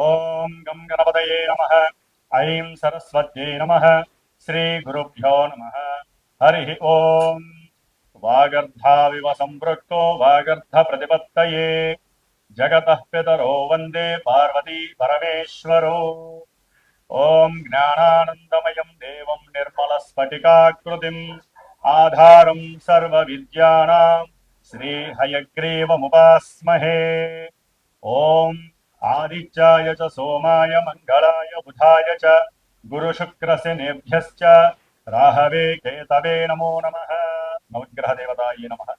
ఓం గం గణపతయే నమః. ఐం సరస్వత్యై నమః. శ్రీ గురుభ్యో నమః. హరి ఓం. వాగర్ధావివ సంపృక్తో వాగర్ధ ప్రతిపత్తయే జగతః పితరో వందే పార్వతీ పరమేశ్వరో. ఓం జ్ఞానానందమయం దేవం నిర్మలస్ఫటికాకృతిం ఆధారం సర్వవిద్యానాం శ్రీహయగ్రీవముపాస్మహే. ఓం ఆదిత్యాయ చ సోమాయ మంగళాయ బుధాయ చ గురుశుక్రశనిభ్యశ్చ రాహవే కేతవే నమో నమః. నవగ్రహ దేవతాయ నమః.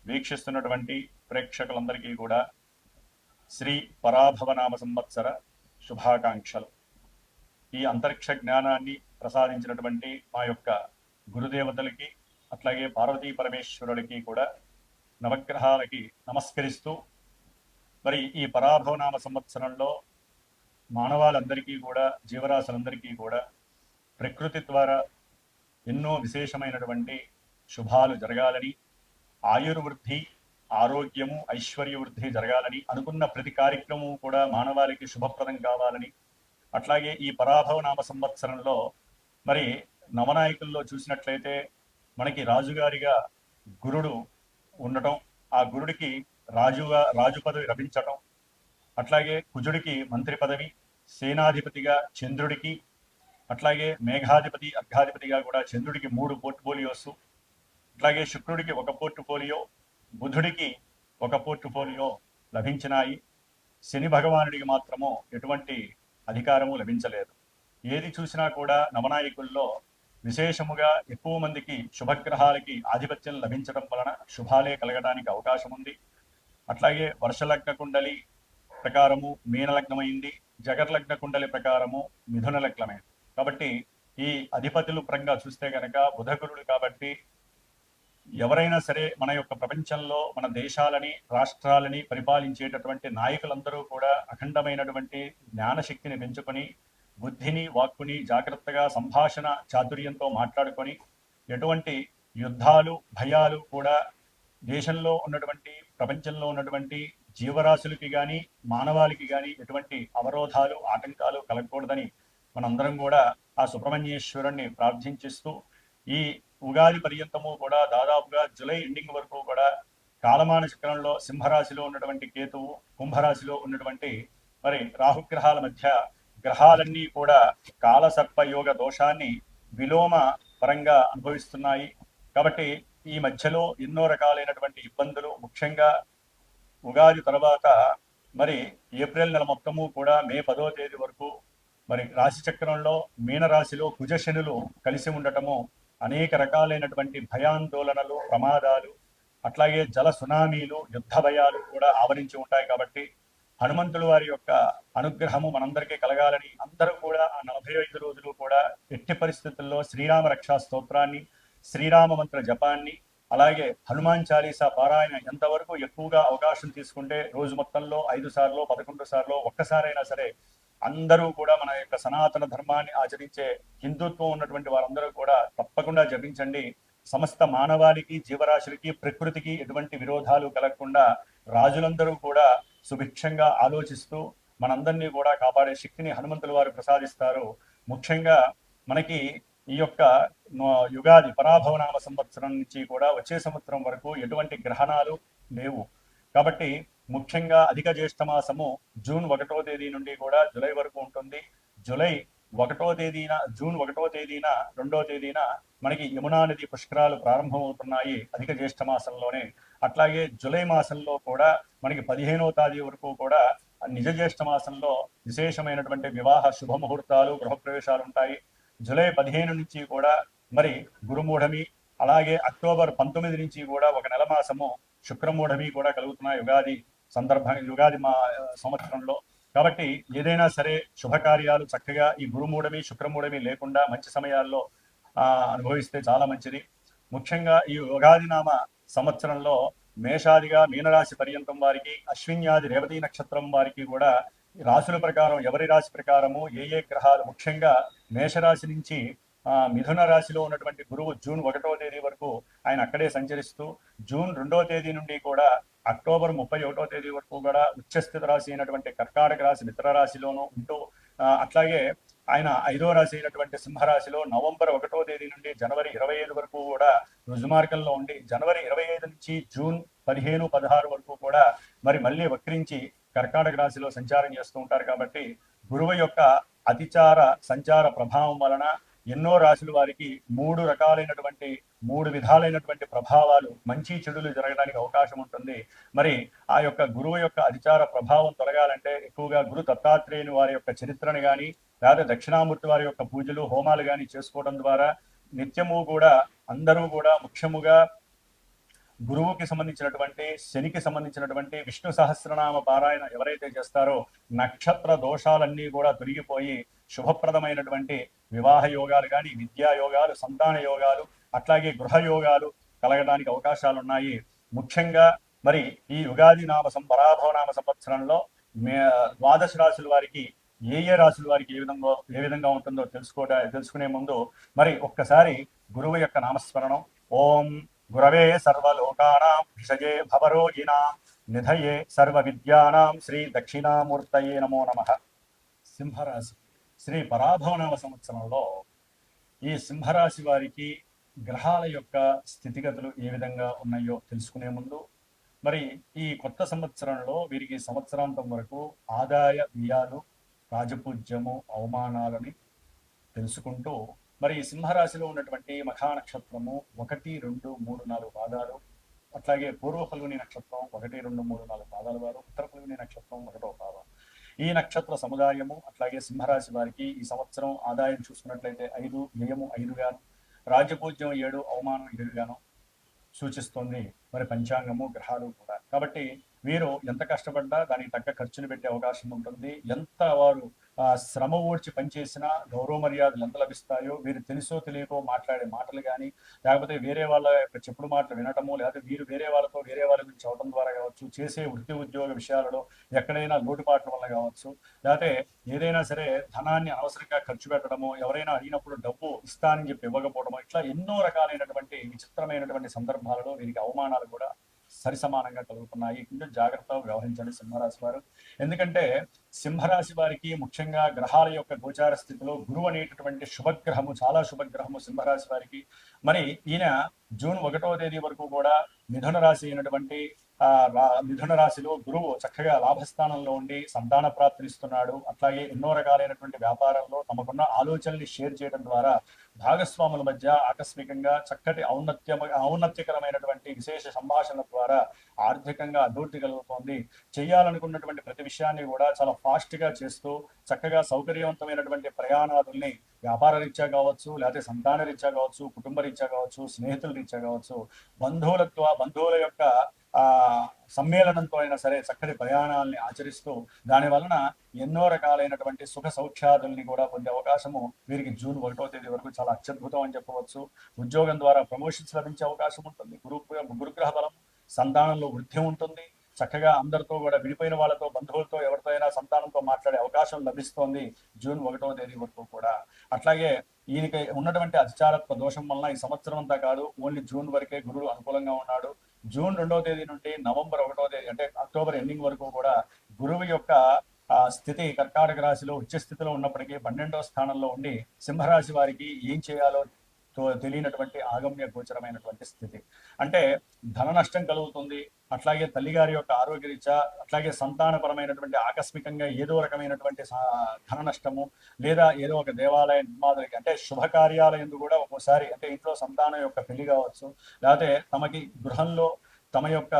వీక్షిస్తున్నటువంటి ప్రేక్షకులందరికీ కూడా శ్రీ పరాభవనామ సంవత్సర శుభాకాంక్షలు. ఈ అంతరిక్ష జ్ఞానాన్ని ప్రసాదించినటువంటి మా యొక్క గురుదేవతలకి అట్లాగే పార్వతీ పరమేశ్వరులకి కూడా నవగ్రహాలకి నమస్కరిస్తూ, మరి ఈ పరాభవనామ సంవత్సరంలో మానవాళందరికీ కూడా, జీవరాశులందరికీ కూడా ప్రకృతి ద్వారా ఎన్నో విశేషమైనటువంటి శుభాలు జరగాలని, ఆయుర్వృద్ధి, ఆరోగ్యము, ఐశ్వర్యవృద్ధి జరగాలని, అనుకున్న ప్రతి కార్యక్రమం కూడా మానవాళికి శుభప్రదం కావాలని, అట్లాగే ఈ పరాభవనామ సంవత్సరంలో మరి నవనాయకుల్లో చూసినట్లయితే మనకి రాజుగారిగా గురుడు ఉండటం, ఆ గురుడికి రాజు పదవి లభించటం, అట్లాగే కుజుడికి మంత్రి పదవి, సేనాధిపతిగా చంద్రుడికి, అట్లాగే మేఘాధిపతి అర్ఘాధిపతిగా కూడా చంద్రుడికి 3 పోర్ట్ఫోలియోస్, అట్లాగే శుక్రుడికి 1 పోర్ట్ఫోలియో, బుధుడికి 1 పోర్ట్ఫోలియో లభించినాయి. శని భగవానుడికి మాత్రము ఎటువంటి అధికారము లభించలేదు. ఏది చూసినా కూడా నవనాయకుల్లో విశేషముగా ఎక్కువ మందికి శుభగ్రహాలకి ఆధిపత్యం లభించడం వలన శుభాలే కలగడానికి అవకాశం ఉంది. అట్లాగే వర్షలగ్న కుండలి ప్రకారము మీనలగ్నమైంది, జగర్లగ్న కుండలి ప్రకారము మిథున లగ్నమైంది. కాబట్టి ఈ అధిపతులు పరంగా చూస్తే కనుక బుధగురుడు కాబట్టి ఎవరైనా సరే మన యొక్క ప్రపంచంలో మన దేశాలని, రాష్ట్రాలని పరిపాలించేటటువంటి నాయకులందరూ కూడా అఖండమైనటువంటి జ్ఞానశక్తిని పెంచుకొని, బుద్ధిని, వాక్కుని జాగ్రత్తగా సంభాషణ చాతుర్యంతో మాట్లాడుకొని, ఎటువంటి యుద్ధాలు, భయాలు కూడా దేశంలో ఉన్నటువంటి, ప్రపంచంలో ఉన్నటువంటి జీవరాశులకి కానీ, మానవాళికి కానీ ఎటువంటి అవరోధాలు, ఆటంకాలు కలగకూడదని మనందరం కూడా ఆ సుబ్రహ్మణ్యేశ్వరుణ్ణి ప్రార్థించిస్తూ, ఈ ఉగాది పర్యంతము కూడా దాదాపుగా జూలై ఎండింగ్ వరకు కూడా కాలమాన చక్రంలో సింహరాశిలో ఉన్నటువంటి కేతువు, కుంభరాశిలో ఉన్నటువంటి మరి రాహుగ్రహాల మధ్య గ్రహాలన్నీ కూడా కాలసర్పయోగ దోషాన్ని విలోమ పరంగా అనుభవిస్తున్నాయి. కాబట్టి ఈ మధ్యలో ఎన్నో రకాలైనటువంటి ఇబ్బందులు, ముఖ్యంగా ఉగాది తర్వాత మరి ఏప్రిల్ నెల మొత్తము కూడా మే 10వ తేదీ వరకు మరి రాశి చక్రంలో మీనరాశిలో కుజశనులు కలిసి ఉండటము అనేక రకాలైనటువంటి భయాందోళనలు, ప్రమాదాలు, అట్లాగే జల సునామీలు, యుద్ధ భయాలు కూడా ఆవరించి ఉంటాయి. కాబట్టి హనుమంతుల వారి యొక్క అనుగ్రహము మనందరికీ కలగాలని అందరూ కూడా ఆ 45 రోజులు కూడా ఎట్టి పరిస్థితుల్లో శ్రీరామ రక్షా స్తోత్రాన్ని, శ్రీరామ మంత్ర జపాన్ని, అలాగే హనుమాన్ చాలీసా పారాయణ ఎంతవరకు ఎక్కువగా అవకాశం తీసుకుంటే రోజు మొత్తంలో 5 సార్లు, 11 సార్లు, ఒక్కసారైనా సరే అందరూ కూడా మన యొక్క సనాతన ధర్మాన్ని ఆచరించే హిందుత్వం ఉన్నటువంటి వారందరూ కూడా తప్పకుండా జపించండి. సమస్త మానవాళికి, జీవరాశులకి, ప్రకృతికి ఎటువంటి విరోధాలు కలగకుండా రాజులందరూ కూడా సుభిక్షంగా ఆలోచిస్తూ మనందరినీ కూడా కాపాడే శక్తిని హనుమంతుల వారు ప్రసాదిస్తారు. ముఖ్యంగా మనకి ఈ యొక్క యుగాది పరాభవనామ సంవత్సరం నుంచి కూడా వచ్చే సంవత్సరం వరకు ఎటువంటి గ్రహణాలు లేవు. కాబట్టి ముఖ్యంగా అధిక జ్యేష్ఠ మాసము జూన్ 1వ తేదీ నుండి కూడా జూలై వరకు ఉంటుంది. జూలై 1వ తేదీన, జూన్ 1వ తేదీన, 2వ తేదీన మనకి యమునా నది పుష్కరాలు ప్రారంభమవుతున్నాయి అధిక జ్యేష్ఠ మాసంలోనే. అట్లాగే జూలై మాసంలో కూడా మనకి 15వ తేదీ వరకు కూడా నిజ జ్యేష్ఠ మాసంలో విశేషమైనటువంటి వివాహ శుభముహూర్తాలు, గృహప్రవేశాలు ఉంటాయి. జూలై 15 నుంచి కూడా మరి గురుమూఢమి, అలాగే అక్టోబర్ 19 నుంచి కూడా ఒక నెల మాసము శుక్రమూఢమి కూడా కలుగుతున్నాయి యుగాది మా సంవత్సరంలో. కాబట్టి ఏదైనా సరే శుభకార్యాలు చక్కగా ఈ గురుమూఢమి, శుక్రమూఢమి లేకుండా మంచి సమయాల్లో అనుభవిస్తే చాలా మంచిది. ముఖ్యంగా ఈ యుగాది నామ సంవత్సరంలో మేషాదిగా మీనరాశి పర్యంతం వారికి, అశ్విన్యాది రేవతి నక్షత్రం వారికి కూడా రాశుల ప్రకారం ఎవరి రాశి ప్రకారము ఏ గ్రహాలు, ముఖ్యంగా మేషరాశి నుంచి మిథున రాశిలో ఉన్నటువంటి గురువు జూన్ 1వ తేదీ వరకు ఆయన అక్కడే సంచరిస్తూ జూన్ 2వ తేదీ నుండి కూడా అక్టోబర్ 31వ తేదీ వరకు కూడా ఉచ్చస్థిత రాశి అయినటువంటి కర్కాటక రాశి మిత్ర రాశిలోనూ ఉంటూ అట్లాగే ఆయన 5వ రాశి అయినటువంటి సింహరాశిలో నవంబర్ 1వ తేదీ నుండి జనవరి 25 వరకు కూడా రుజుమార్గంలో ఉండి జనవరి 25 నుంచి జూన్ 15-16 వరకు కూడా మళ్ళీ వక్రించి కర్కాటక రాశిలో సంచారం చేస్తూ ఉంటారు. కాబట్టి గురువు యొక్క అతిచార సంచార ప్రభావం వలన ఎన్నో రాశుల వారికి మూడు విధాలైనటువంటి ప్రభావాలు మంచి చెడులు జరగడానికి అవకాశం ఉంటుంది. మరి ఆ యొక్క గురువు యొక్క అధిచార ప్రభావం తొలగాలంటే ఎక్కువగా గురు దత్తాత్రేయుని వారి యొక్క చరిత్రను కానీ లేదా దక్షిణామూర్తి వారి యొక్క పూజలు హోమాలు కానీ చేసుకోవడం ద్వారా నిత్యము కూడా అందరూ కూడా ముఖ్యముగా గురువుకి సంబంధించినటువంటి శనికి సంబంధించినటువంటి విష్ణు సహస్రనామ పారాయణ ఎవరైతే చేస్తారో నక్షత్ర దోషాలన్నీ కూడా తొలగిపోయి శుభప్రదమైనటువంటి వివాహ యోగాలు కానీ విద్యా యోగాలు సంతాన యోగాలు అట్లాగే గృహ యోగాలు కలగడానికి అవకాశాలు ఉన్నాయి. ముఖ్యంగా మరి ఈ యుగాది పరాభవ నామ సంవత్సరంలో ద్వాదశ రాశుల వారికి ఏ రాశుల వారికి ఏ విధంగా ఉంటుందో తెలుసుకునే ముందు మరి ఒక్కసారి గురువు యొక్క నామస్మరణం. ఓం గురవే సర్వలోకానాం విషజే భవరోగిణాం నిధయే సర్వ విద్యానాం శ్రీ దక్షిణామూర్తయే నమో నమః. సింహరాశి శ్రీ పరాభవనామ సంవత్సరంలో ఈ సింహరాశి వారికి గ్రహాల యొక్క స్థితిగతులు ఏ విధంగా ఉన్నాయో తెలుసుకునే ముందు మరి ఈ కొత్త సంవత్సరంలో వీరికి సంవత్సరాంతం వరకు ఆదాయ వ్యయాలు రాజపూజ్యము అవమానాలని తెలుసుకుంటూ మరి సింహరాశిలో ఉన్నటువంటి మఖా నక్షత్రము 1, 2, 3, 4 పాదాలు అట్లాగే పూర్వ ఫల్గుని నక్షత్రం 1, 2, 3, 4 పాదాల వారు ఉత్తర ఫల్గుని నక్షత్రం 1వ పాదం ఈ నక్షత్ర సముదాయము అట్లాగే సింహరాశి వారికి ఈ సంవత్సరం ఆదాయం చూసుకున్నట్లయితే 5 వ్యయము 5 గాను రాజపూజ్యం 7 అవమానం 7 గాను సూచిస్తుంది మరి పంచాంగము గ్రహాలు కూడా. కాబట్టి వీరు ఎంత కష్టపడ్డా దానికి తగ్గ ఖర్చులు పెట్టే అవకాశం ఉంటుంది. ఎంత వారు శ్రమ ఓడ్చి పనిచేసినా గౌరవ మర్యాదలు ఎంత లభిస్తాయో వీరు తెలుసో తెలియకో మాట్లాడే మాటలు కానీ లేకపోతే వేరే వాళ్ళ యొక్క చెప్పుడు మాటలు వినటము లేకపోతే వీరు వేరే వాళ్ళ గురించి అవడం ద్వారా కావచ్చు చేసే వృత్తి ఉద్యోగ విషయాలలో ఎక్కడైనా లోటుపాట్ల వల్ల కావచ్చు లేకపోతే ఏదైనా సరే ధనాన్ని అనవసరంగా ఖర్చు పెట్టడము ఎవరైనా అడిగినప్పుడు డబ్బు ఇస్తానని చెప్పి ఇవ్వకపోవడము ఇట్లా ఎన్నో రకాలైనటువంటి విచిత్రమైనటువంటి సందర్భాలలో వీరికి అవమానాలు కూడా సరిసమానంగా కలుగుతున్నాయి. కొంచెం జాగ్రత్తగా వ్యవహరించండి సింహరాశి వారు. ఎందుకంటే సింహరాశి వారికి ముఖ్యంగా గ్రహాల యొక్క గోచార స్థితిలో గురువు అనేటటువంటి శుభగ్రహము చాలా శుభగ్రహము సింహరాశి వారికి. మరి ఈయన జూన్ 1వ తేదీ వరకు కూడా మిథున రాశి అయినటువంటి మిథున రాశిలో గురువు చక్కగా లాభస్థానంలో ఉండి సంతాన ప్రాప్తినిస్తున్నాడు. అట్లాగే ఎన్నో రకాలైనటువంటి వ్యాపారంలో తమకున్న ఆలోచనల్ని షేర్ చేయడం ద్వారా భాగస్వాముల మధ్య ఆకస్మికంగా చక్కటి ఔన్నత్యకరమైనటువంటి విశేష సంభాషణల ద్వారా ఆర్థికంగా అభివృద్ధి కలుగుతోంది. చేయాలనుకున్నటువంటి ప్రతి విషయాన్ని కూడా చాలా ఫాస్ట్ గా చేస్తూ చక్కగా సౌకర్యవంతమైనటువంటి ప్రయాణాదుల్ని వ్యాపార రీత్యా కావచ్చు లేకపోతే సంతాన రీత్యా కావచ్చు కుటుంబ రీత్యా కావచ్చు స్నేహితుల రీత్యా కావచ్చు బంధువుల యొక్క సమ్మేళనంతో అయినా సరే చక్కటి ప్రయాణాలని ఆచరిస్తూ దాని వలన ఎన్నో రకాలైనటువంటి సుఖ సౌఖ్యాదుల్ని కూడా పొందే అవకాశము వీరికి జూన్ 1వ తేదీ వరకు చాలా అత్యద్భుతం అని చెప్పవచ్చు. ఉద్యోగం ద్వారా ప్రమోషన్స్ లభించే అవకాశం ఉంటుంది. గురుగ్రహ బలం సంతానంలో వృద్ధి ఉంటుంది. చక్కగా అందరితో కూడా విడిపోయిన వాళ్ళతో బంధువులతో ఎవరితో అయినా సంతానంతో మాట్లాడే అవకాశం లభిస్తోంది జూన్ 1వ తేదీ వరకు కూడా. అట్లాగే ఈయనకి ఉన్నటువంటి అధిచారత్వ దోషం వలన ఈ సంవత్సరం అంతా కాదు ఓన్లీ జూన్ వరకే గురువు అనుకూలంగా ఉన్నాడు. జూన్ 2వ తేదీ నుండి నవంబర్ 1వ తేదీ అంటే అక్టోబర్ ఎండింగ్ వరకు కూడా గురువు యొక్క స్థితి కర్కాటక రాశిలో ఉచ్చ స్థితిలో ఉన్నప్పటికీ 12వ స్థానంలో ఉండి సింహరాశి వారికి ఏం చేయాలో తెలియనటువంటి ఆగమ్య గోచరమైనటువంటి స్థితి. అంటే ధన నష్టం కలుగుతుంది. అట్లాగే తల్లిగారి యొక్క ఆరోగ్య రీత్యా అట్లాగే సంతానపరమైనటువంటి ఆకస్మికంగా ఏదో రకమైనటువంటి ధన నష్టము లేదా ఏదో ఒక దేవాలయ నిర్మాణాలకి అంటే శుభకార్యాలయందు కూడా ఒక్కోసారి అంటే ఇంట్లో సంతానం యొక్క పెళ్లి కావచ్చు లేకపోతే తమకి గృహంలో తమ యొక్క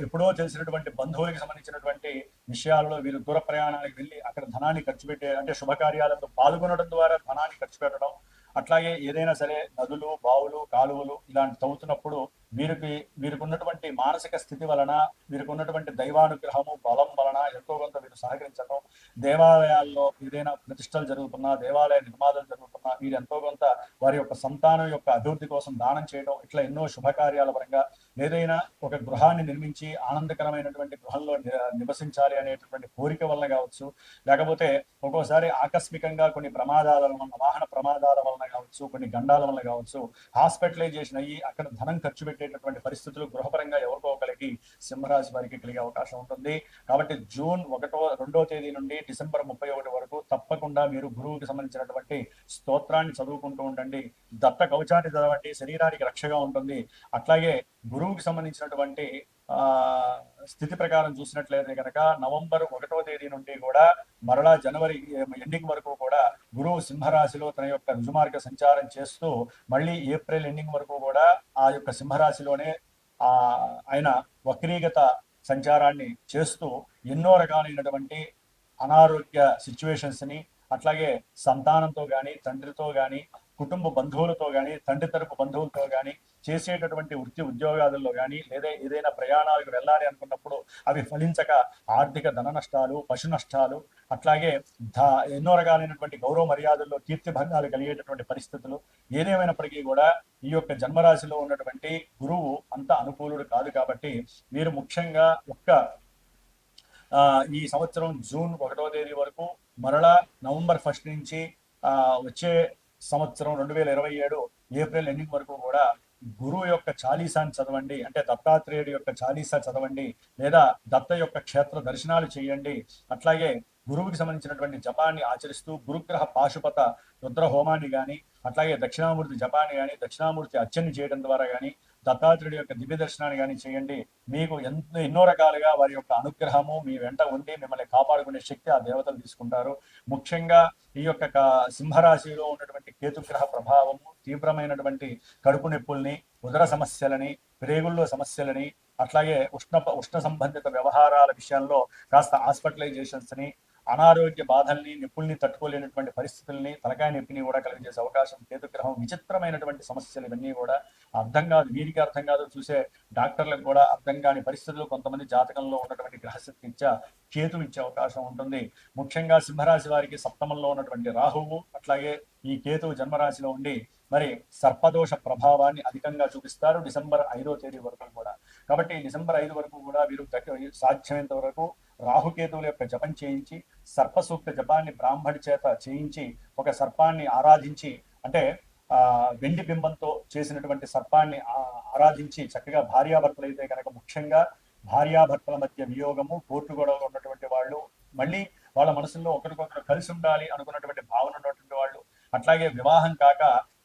ఎప్పుడో తెలిసినటువంటి బంధువులకి సంబంధించినటువంటి విషయాలలో వీరు దూర ప్రయాణానికి వెళ్ళి అక్కడ ధనాన్ని ఖర్చు పెట్టే అంటే శుభకార్యాలతో పాల్గొనడం ద్వారా ధనాన్ని ఖర్చు పెట్టడం అట్లాగే ఏదైనా సరే నదులు బావులు కాలువలు ఇలాంటి తవ్వుతున్నప్పుడు వీరికి వీరికి ఉన్నటువంటి మానసిక స్థితి వలన, వీరికి ఉన్నటువంటి దైవానుగ్రహము బలం వలన ఎంతో కొంత వీరు సహకరించడం, దేవాలయాల్లో ఏదైనా ప్రతిష్టలు జరుగుతున్నా, దేవాలయ నిర్మాణాలు జరుగుతున్నా వీరు ఎంతో కొంత వారి యొక్క సంతానం యొక్క అభివృద్ధి కోసం దానం చేయడం, ఇట్లా ఎన్నో శుభకార్యాల పరంగా ఏదైనా ఒక గృహాన్ని నిర్మించి ఆనందకరమైనటువంటి గృహంలో నివసించాలి అనేటటువంటి కోరిక వలన కావచ్చు, లేకపోతే ఒక్కోసారి ఆకస్మికంగా కొన్ని ప్రమాదాల వలన, వాహన ప్రమాదాల వలన కావచ్చు, కొన్ని గండాల వలన కావచ్చు, హాస్పిటలైజేషన్ అయ్యి అక్కడ ధనం ఖర్చు పెట్టేటటువంటి పరిస్థితులు గృహపరంగా ఎవరికో ఒకరికి సింహరాశి వారికి కలిగే అవకాశం ఉంటుంది. కాబట్టి జూన్ 1-2 తేదీ నుండి డిసెంబర్ 31 వరకు తప్పకుండా మీరు గురువుకి సంబంధించినటువంటి స్తోత్రాన్ని చదువుకుంటూ ఉండండి. దత్త కవచాన్ని చదవండి, శరీరానికి రక్షగా ఉంటుంది. అట్లాగే గురువుకి సంబంధించినటువంటి స్థితి ప్రకారం చూసినట్లయితే కనుక నవంబర్ 1వ తేదీ నుండి కూడా మరలా జనవరి ఎండింగ్ వరకు కూడా గురువు సింహరాశిలో తన యొక్క రుజుమార్గ సంచారం చేస్తూ మళ్ళీ ఏప్రిల్ ఎండింగ్ వరకు కూడా ఆ యొక్క సింహరాశిలోనే ఆయన వక్రీగత సంచారాన్ని చేస్తూ ఎన్నో రకాలైనటువంటి అనారోగ్య సిచ్యువేషన్స్ ని, అట్లాగే సంతానంతో కానీ, తండ్రితో కానీ, కుటుంబ బంధువులతో కానీ, తండ్రి తరపు బంధువులతో కానీ, చేసేటటువంటి వృత్తి ఉద్యోగాలలో కానీ, లేదా ఏదైనా ప్రయాణాలకు వెళ్ళాలి అనుకున్నప్పుడు అవి ఫలించక ఆర్థిక ధన నష్టాలు, పశు నష్టాలు, అట్లాగే ఎన్నో రకాలైనటువంటి గౌరవ మర్యాదల్లో కీర్తి భంగాలు కలిగేటటువంటి పరిస్థితులు ఏదేమైనప్పటికీ కూడా ఈ యొక్క జన్మరాశిలో ఉన్నటువంటి గురువు అంత అనుకూలుడు కాదు. కాబట్టి మీరు ముఖ్యంగా ఈ సంవత్సరం జూన్ 1వ తేదీ వరకు, మరలా నవంబర్ 1 నుంచి వచ్చే సంవత్సరం 2027 ఏప్రిల్ ఎండింగ్ వరకు కూడా గురువు యొక్క చాలీసాని చదవండి. అంటే దత్తాత్రేయుడి యొక్క చాలీసా చదవండి, లేదా దత్త యొక్క క్షేత్ర దర్శనాలు చేయండి. అట్లాగే గురువుకి సంబంధించినటువంటి జపాన్ని ఆచరిస్తూ గురుగ్రహ పాశుపత రుద్ర హోమాన్ని కానీ, అట్లాగే దక్షిణామూర్తి జపాన్ని కానీ, దక్షిణామూర్తి అర్చన చేయడం ద్వారా కానీ, దత్తాత్రేయుడి యొక్క దివ్య దర్శనాన్ని కానీ చేయండి. మీకు ఎన్నో రకాలుగా వారి యొక్క అనుగ్రహము మీ వెంట ఉండి మిమ్మల్ని కాపాడుకునే శక్తి ఆ దేవతలు తీసుకుంటారు. ముఖ్యంగా ఈ యొక్క సింహరాశిలో ఉన్నటువంటి కేతుగ్రహ ప్రభావము తీవ్రమైనటువంటి కడుపు నొప్పుల్ని, ఉదర సమస్యలని, ప్రేగుల్లో సమస్యలని, అట్లాగే ఉష్ణ సంబంధిత వ్యవహారాల విషయంలో కాస్త హాస్పిటలైజేషన్స్ ని, అనారోగ్య బాధల్ని, నొప్పుల్ని తట్టుకోలేనటువంటి పరిస్థితుల్ని, తలకాయ నొప్పిని కూడా కలిగజేసే అవకాశం కేతుగ్రహం. విచిత్రమైనటువంటి సమస్యలు ఇవన్నీ కూడా అర్థం కాదు, వీరికి అర్థం కాదు, చూసే డాక్టర్లకు కూడా అర్థం కాని పరిస్థితులు కొంతమంది జాతకంలో ఉన్నటువంటి గ్రహశక్తి కేతు ఇచ్చే అవకాశం ఉంటుంది. ముఖ్యంగా సింహరాశి వారికి సప్తమంలో ఉన్నటువంటి రాహువు, అట్లాగే ఈ కేతువు జన్మరాశిలో ఉండి మరి సర్పదోష ప్రభావాన్ని అధికంగా చూపిస్తారు డిసెంబర్ 5వ తేదీ వరకు కూడా. కాబట్టి డిసెంబర్ 5 వరకు కూడా వీరు సాధ్యమైనంత వరకు రాహుకేతువుల యొక్క జపం చేయించి, సర్పసూక్త జపాన్ని బ్రాహ్మడి చేత చేయించి, ఒక సర్పాన్ని ఆరాధించి, అంటే వెండి బింబంతో చేసినటువంటి సర్పాన్ని ఆరాధించి చక్కగా భార్యాభర్తలు అయితే కనుక, ముఖ్యంగా భార్యాభర్తల మధ్య వియోగము, కోర్టు గొడవలు ఉన్నటువంటి వాళ్ళు, మళ్ళీ వాళ్ళ మనసుల్లో ఒకరికొకరు కలిసి ఉండాలి అనుకున్నటువంటి భావన ఉన్నటువంటి వాళ్ళు, అట్లాగే వివాహం కాక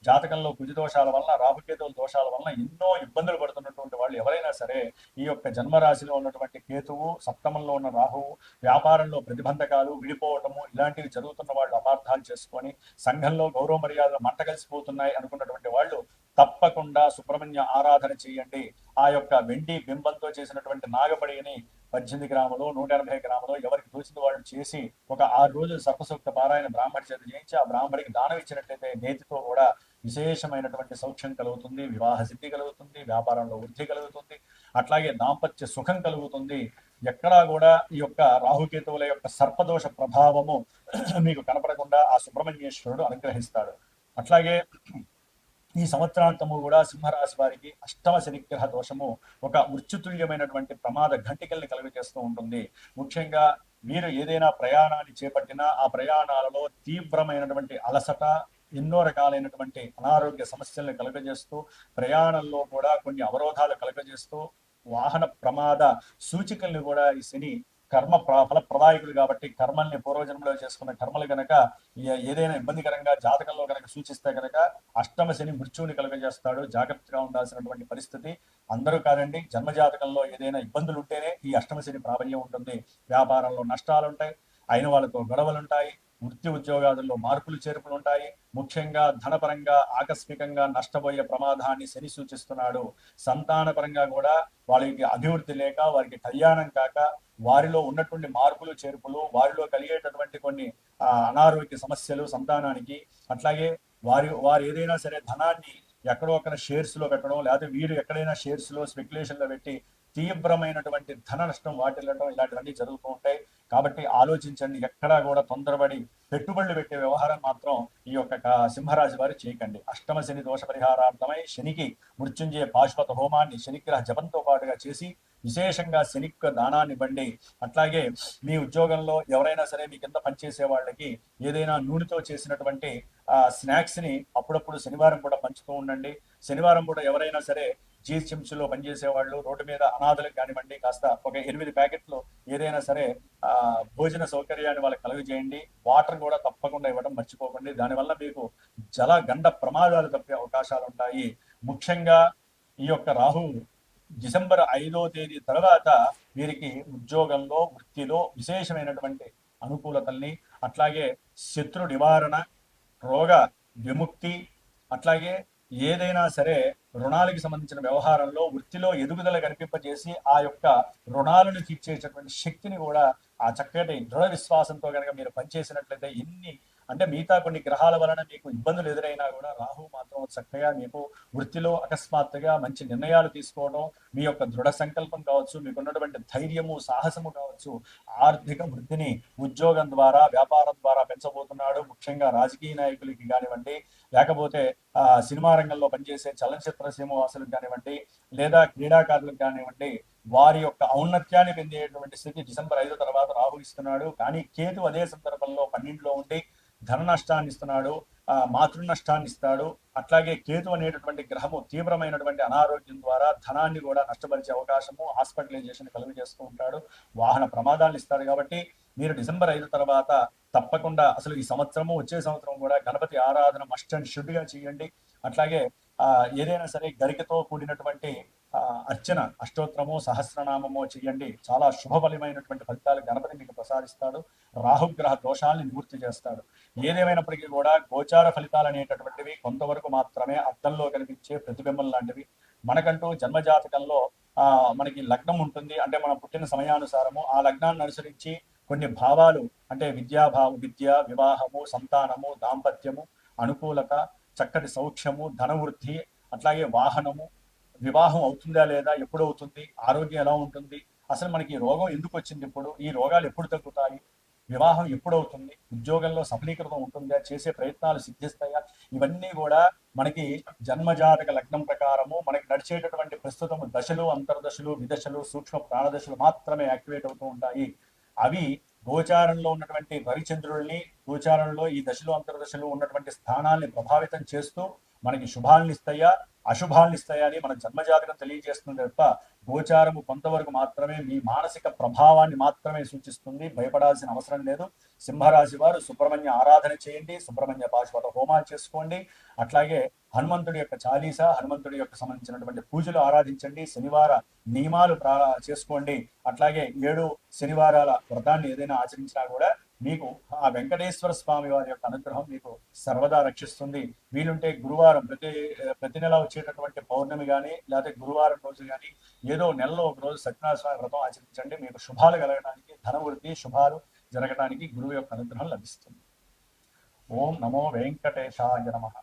జాతకంలో కుజదోషాల వలన, రాహుకేతువుల దోషాల వలన ఎన్నో ఇబ్బందులు పడుతున్నటువంటి వాళ్ళు ఎవరైనా సరే ఈ యొక్క జన్మరాశిలో ఉన్నటువంటి కేతువు, సప్తమంలో ఉన్న రాహువు, వ్యాపారంలో ప్రతిబంధకాలు, విడిపోవటము ఇలాంటివి జరుగుతున్న వాళ్ళు అపార్థాలు చేసుకొని సంఘంలో గౌరవ మర్యాదలు మంట కలిసిపోతున్నాయి అనుకున్నటువంటి వాళ్ళు తప్పకుండా సుబ్రహ్మణ్య ఆరాధన చేయండి. ఆ యొక్క వెండి బింబంతో చేసినటువంటి నాగపడిని 18 గ్రాములు, 180 గ్రాములు ఎవరికి తోచింది వాళ్ళు చేసి ఒక 6 రోజులు సర్పసూక్త పారాయణ బ్రాహ్మడి చేత చేయించి ఆ బ్రాహ్మడికి దానం ఇచ్చినట్లయితే నేతితో కూడా విశేషమైనటువంటి సౌఖ్యం కలుగుతుంది, వివాహ సిద్ధి కలుగుతుంది, వ్యాపారంలో వృద్ధి కలుగుతుంది, అట్లాగే దాంపత్య సుఖం కలుగుతుంది. ఎక్కడా కూడా ఈ యొక్క రాహుకేతువుల యొక్క సర్పదోష ప్రభావము మీకు కనపడకుండా ఆ సుబ్రహ్మణ్యేశ్వరుడు అనుగ్రహిస్తాడు. అట్లాగే ఈ సంవత్సరాంతము కూడా సింహరాశి వారికి అష్టమ శనిగ్రహ దోషము ఒక మృత్యుతుల్యమైనటువంటి ప్రమాద ఘంటికల్ని కలుగజేస్తూ ఉంటుంది. ముఖ్యంగా మీరు ఏదైనా ప్రయాణాన్ని చేపట్టినా ఆ ప్రయాణాలలో తీవ్రమైనటువంటి అలసట, ఎన్నో రకాలైనటువంటి అనారోగ్య సమస్యలను కలుగజేస్తూ, ప్రయాణంలో కూడా కొన్ని అవరోధాలు కలుగజేస్తూ, వాహన ప్రమాద సూచికల్ని కూడా ఈ శని కర్మ ఫలప్రదాయకులు కాబట్టి కర్మల్ని పూర్వజన్మలో చేసుకున్న కర్మలు గనక ఏదైనా ఇబ్బందికరంగా జాతకంలో కనుక సూచిస్తే కనుక అష్టమ శని మృత్యువుని కలుగజేస్తాడు. జాగ్రత్తగా ఉండాల్సినటువంటి పరిస్థితి. అందరూ కాదండి, జన్మజాతకంలో ఏదైనా ఇబ్బందులు ఉంటేనే ఈ అష్టమ శని ప్రాబల్యం ఉంటుంది. వ్యాపారంలో నష్టాలు ఉంటాయి, అయిన వాళ్ళతో గొడవలు ఉంటాయి, వృత్తి ఉద్యోగాలలో మార్పులు చేర్పులు ఉంటాయి. ముఖ్యంగా ధనపరంగా ఆకస్మికంగా నష్టపోయే ప్రమాదాన్ని శని సూచిస్తున్నాడు. సంతానపరంగా కూడా వాళ్ళకి అభివృద్ధి లేక, వారికి కళ్యాణం కాక, వారిలో ఉన్నటువంటి మార్పులు చేర్పులు, వారిలో కలిగేటటువంటి కొన్ని అనారోగ్య సమస్యలు సంతానానికి, అట్లాగే వారు ఏదైనా సరే ధనాన్ని ఎక్కడో అక్కడ షేర్స్ లో పెట్టడం, లేకపోతే వీరు ఎక్కడైనా షేర్స్ లో స్పెక్యులేషన్ లో పెట్టి తీవ్రమైనటువంటి ధన నష్టం వాటిల్లడం ఇలాంటివన్నీ జరుగుతూ ఉంటాయి. కాబట్టి ఆలోచించండి, ఎక్కడా కూడా తొందరపడి పెట్టుబడులు పెట్టే వ్యవహారం మాత్రం ఈ యొక్క సింహరాశి వారు చేయకండి. అష్టమ శని దోష పరిహారార్థమై శనికి మృత్యుంజయ పాశుపత హోమాన్ని శనిగ్రహ జపంతో పాటుగా చేసి విశేషంగా శనిక్ దానాన్ని ఇవ్వండి. అట్లాగే మీ ఉద్యోగంలో ఎవరైనా సరే మీ కింద పనిచేసే వాళ్ళకి ఏదైనా నూనెతో చేసినటువంటి స్నాక్స్ ని అప్పుడప్పుడు శనివారం కూడా పంచుతూ ఉండండి. శనివారం కూడా ఎవరైనా సరే జీహెచ్ఎంసీలో పనిచేసే వాళ్ళు, రోడ్డు మీద అనాథలకు కానివ్వండి, కాస్త ఒక 8 ప్యాకెట్లు ఏదైనా సరే భోజన సౌకర్యాన్ని వాళ్ళకి కలుగజేయండి. వాటర్ కూడా తప్పకుండా ఇవ్వడం మర్చిపోకండి. దానివల్ల మీకు గండ ప్రమాదాలు తప్పే అవకాశాలు ఉంటాయి. ముఖ్యంగా ఈ యొక్క రాహు డిసెంబర్ 5వ తేదీ తర్వాత వీరికి ఉద్యోగంలో, వృత్తిలో విశేషమైనటువంటి అనుకూలతల్ని, అట్లాగే శత్రు నివారణ, రోగ విముక్తి, అట్లాగే ఏదైనా సరే రుణాలకు సంబంధించిన వ్యవహారంలో వృత్తిలో ఎదుగుదల కనిపింపజేసి ఆ యొక్క రుణాలను తీర్చేటటువంటి శక్తిని కూడా ఆ చక్కటి దృఢ విశ్వాసంతో కనుక మీరు పనిచేసినట్లయితే అంటే మిగతా కొన్ని గ్రహాల వలన మీకు ఇబ్బందులు ఎదురైనా కూడా రాహు మాత్రం చక్కగా మీకు వృత్తిలో అకస్మాత్తుగా మంచి నిర్ణయాలు తీసుకోవడం, మీ యొక్క దృఢ సంకల్పం కావచ్చు, మీకున్నటువంటి ధైర్యము, సాహసము కావచ్చు, ఆర్థిక వృద్ధిని ఉద్యోగం ద్వారా, వ్యాపారం ద్వారా పెంచబోతున్నాడు. ముఖ్యంగా రాజకీయ నాయకులకి కానివ్వండి, లేకపోతే సినిమా రంగంలో పనిచేసే చలనచిత్ర సీమవాసులకు కానివ్వండి, లేదా క్రీడాకారులకు కానివ్వండి, వారి యొక్క ఔన్నత్యాన్ని పొందేటువంటి స్థితి డిసెంబర్ 5 తర్వాత రాహు ఇస్తున్నాడు. కానీ కేతు అదే సందర్భంలో 12లో ఉండి ధన నష్టాన్ని ఇస్తున్నాడు, మాతృ నష్టాన్ని ఇస్తాడు. అట్లాగే కేతు అనేటటువంటి గ్రహము తీవ్రమైనటువంటి అనారోగ్యం ద్వారా ధనాన్ని కూడా నష్టపరిచే అవకాశము, హాస్పిటలైజేషన్ కలుగు చేస్తూ ఉంటాడు, వాహన ప్రమాదాలను ఇస్తాడు. కాబట్టి మీరు డిసెంబర్ 5 తర్వాత తప్పకుండా అసలు ఈ సంవత్సరము, వచ్చే సంవత్సరం కూడా గణపతి ఆరాధన మస్ట్ అండ్ షుడ్ గా చేయండి. అట్లాగే ఏదైనా సరే గరికతో కూడినటువంటి అర్చన, అష్టోత్తరము, సహస్రనామము చేయండి. చాలా శుభఫలమైనటువంటి ఫలితాలు గణపతి మీకు ప్రసాదిస్తాడు. రాహుగ్రహ దోషాలను నివృత్తి చేస్తాడు. ఏదేమైనప్పటికీ కూడా గోచార ఫలితాలు అనేటటువంటివి కొంతవరకు మాత్రమే అద్దంలో కనిపించే ప్రతిబింబం లాంటివి. మనకంటూ జన్మజాతకంలో మనకి లగ్నం ఉంటుంది. అంటే మనం పుట్టిన సమయానుసారము ఆ లగ్నాన్ని అనుసరించి కొన్ని భావాలు, అంటే విద్య, వివాహము, సంతానము, దాంపత్యము, అనుకూలత, చక్కటి సౌఖ్యము, ధనవృద్ధి, అట్లాగే వాహనము, వివాహం అవుతుందా లేదా, ఎప్పుడు అవుతుంది, ఆరోగ్యం ఎలా ఉంటుంది, అసలు మనకి రోగం ఎందుకు వచ్చింది, ఇప్పుడు ఈ రోగాలు ఎప్పుడు తగ్గుతాయి, వివాహం ఎప్పుడు అవుతుంది, ఉద్యోగంలో సఫలీకృతం ఉంటుందా, చేసే ప్రయత్నాలు సిద్ధిస్తాయా, ఇవన్నీ కూడా మనకి జన్మజాతక లగ్నం ప్రకారము మనకి నడిచేటటువంటి ప్రస్తుతము దశలు, అంతర్దశలు, విదశలు, సూక్ష్మ ప్రాణదశలు మాత్రమే యాక్టివేట్ అవుతూ ఉంటాయి. అవి గోచారంలో ఉన్నటువంటి రవిచంద్రుల్ని, గోచారంలో ఈ దశలు అంతర్దశలు ఉన్నటువంటి స్థానాల్ని ప్రభావితం చేస్తూ మనకి శుభాలను ఇస్తాయా, అశుభాలను ఇస్తాయా అని మన జన్మజాతకం తెలియజేస్తుంది తప్ప గోచారము కొంతవరకు మాత్రమే మీ మానసిక ప్రభావాన్ని మాత్రమే సూచిస్తుంది. భయపడాల్సిన అవసరం లేదు. సింహరాశి వారు సుబ్రహ్మణ్య ఆరాధన చేయండి, సుబ్రహ్మణ్య పాశుపత హోమాలు చేసుకోండి, అట్లాగే హనుమంతుడి యొక్క చాలీస, హనుమంతుడి యొక్క సంబంధించినటువంటి పూజలు ఆరాధించండి, శనివార నియమాలు చేసుకోండి. అట్లాగే 7 శనివారాల వ్రతాన్ని ఏదైనా ఆచరించినా కూడా మీకు ఆ వెంకటేశ్వర స్వామి వారి యొక్క అనుగ్రహం మీకు సర్వదా రక్షిస్తుంది. వీలుంటే గురువారం, ప్రతి నెల వచ్చేటటువంటి పౌర్ణమి కానీ, లేకపోతే గురువారం రోజు కానీ, ఏదో నెలలో ఒక రోజు సత్యనారాయణ స్వామి వ్రతం ఆచరించండి. మీకు శుభాలు కలగడానికి, ధనవృద్ధి, శుభాలు జరగడానికి గురువు యొక్క అనుగ్రహం లభిస్తుంది. ఓం నమో వెంకటేశాయ నమః.